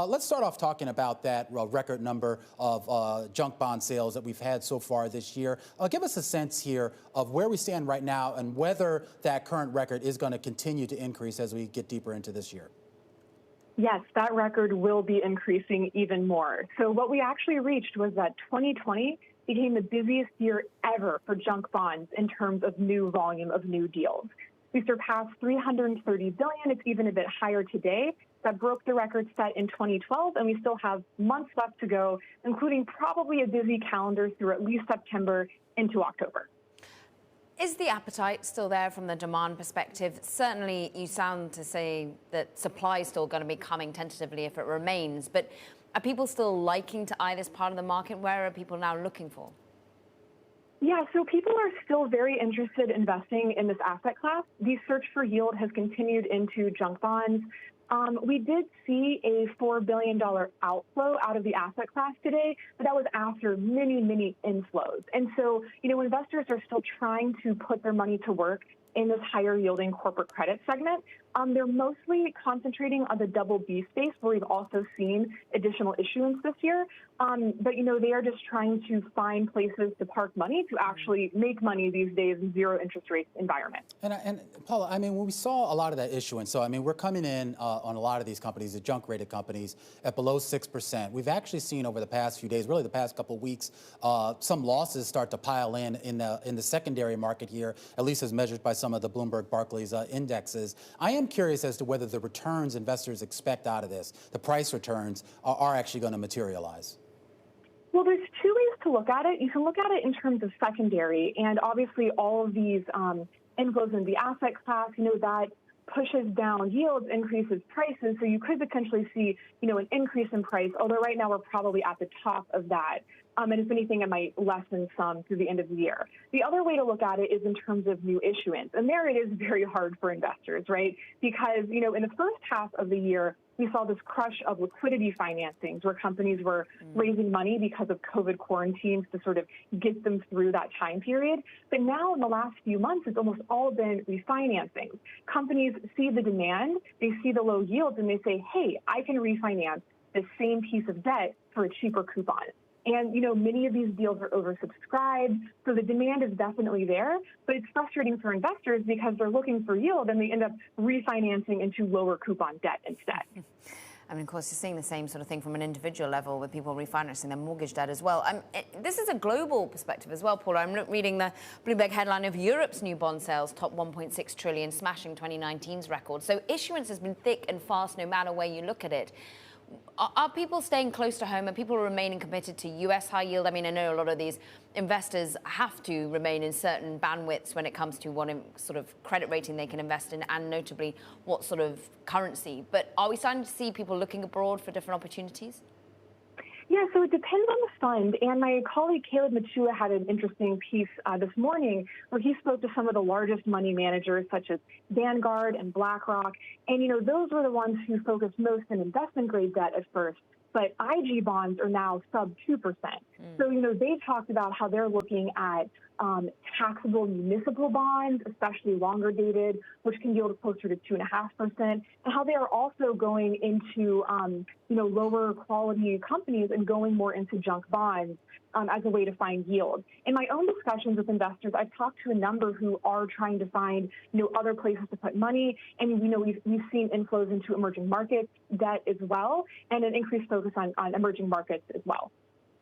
Let's start off talking about that record number of junk bond sales that we've had so far this year. Give us a sense here of where we stand right now and whether that current record is going to continue to increase as we get deeper into this year. Yes, that record will be increasing even more. So what we actually reached was that 2020 became the busiest year ever for junk bonds in terms of new volume of new deals. We surpassed $330 billion. It's even a bit higher today. That broke the record set in 2012, and we still have months left to go, including probably a busy calendar through at least September into October. Is the appetite still there from the demand perspective? Certainly, you sound to say that supply is still going to be coming tentatively if it remains. But are people still liking to eye this part of the market? Where are people now looking for? Yeah, so people are still very interested in investing in this asset class. The search for yield has continued into junk bonds. We did see a $4 billion outflow out of the asset class today, but that was after many inflows. And so, investors are still trying to put their money to work in this higher yielding corporate credit segment. They're mostly concentrating on the double B space, where we've also seen additional issuance this year. But, they are just trying to find places to park money to actually make money these days in zero interest rate environment. And Paula, when we saw a lot of that issuance, so we're coming in on a lot of these companies, the junk rated companies, at below 6%. We've actually seen over the past few days, really the past couple of weeks, some losses start to pile in the secondary market here, at least as measured by some of the Bloomberg Barclays indexes. I am curious as to whether the returns investors expect out of this, the price returns, are actually going to materialize. Well, there's two ways to look at it. You can look at it in terms of secondary, and obviously all of these inflows in the asset class, that pushes down yields, increases prices, so you could potentially see, an increase in price, although right now we're probably at the top of that. And if anything, it might lessen some through the end of the year. The other way to look at it is in terms of new issuance. And there it is very hard for investors, right? Because, in the first half of the year, we saw this crush of liquidity financings where companies were raising money because of COVID quarantines to sort of get them through that time period. But now in the last few months, it's almost all been refinancing. Companies see the demand, they see the low yields, and they say, hey, I can refinance the same piece of debt for a cheaper coupon. And, many of these deals are oversubscribed, so the demand is definitely there, but it's frustrating for investors because they're looking for yield and they end up refinancing into lower coupon debt instead. Of course, you're seeing the same sort of thing from an individual level with people refinancing their mortgage debt as well. This is a global perspective as well, Paula. I'm reading the Bloomberg headline of Europe's new bond sales top 1.6 trillion, smashing 2019's record. So issuance has been thick and fast no matter where you look at it. Are people staying close to home? Are people remaining committed to U.S. high yield? I know a lot of these investors have to remain in certain bandwidths when it comes to what sort of credit rating they can invest in and notably what sort of currency. But are we starting to see people looking abroad for different opportunities? Yeah, so it depends on the fund. And my colleague Caleb Machua had an interesting piece this morning where he spoke to some of the largest money managers such as Vanguard and BlackRock. And, those were the ones who focused most on investment-grade debt at first. But IG bonds are now sub 2%. So, they talked about how they're looking at taxable municipal bonds, especially longer dated, which can yield closer to 2.5%, and how they are also going into, lower quality companies and going more into junk bonds as a way to find yield. In my own discussions with investors, I've talked to a number who are trying to find, other places to put money. And, we've seen inflows into emerging markets debt as well, and an increased focus on emerging markets as well.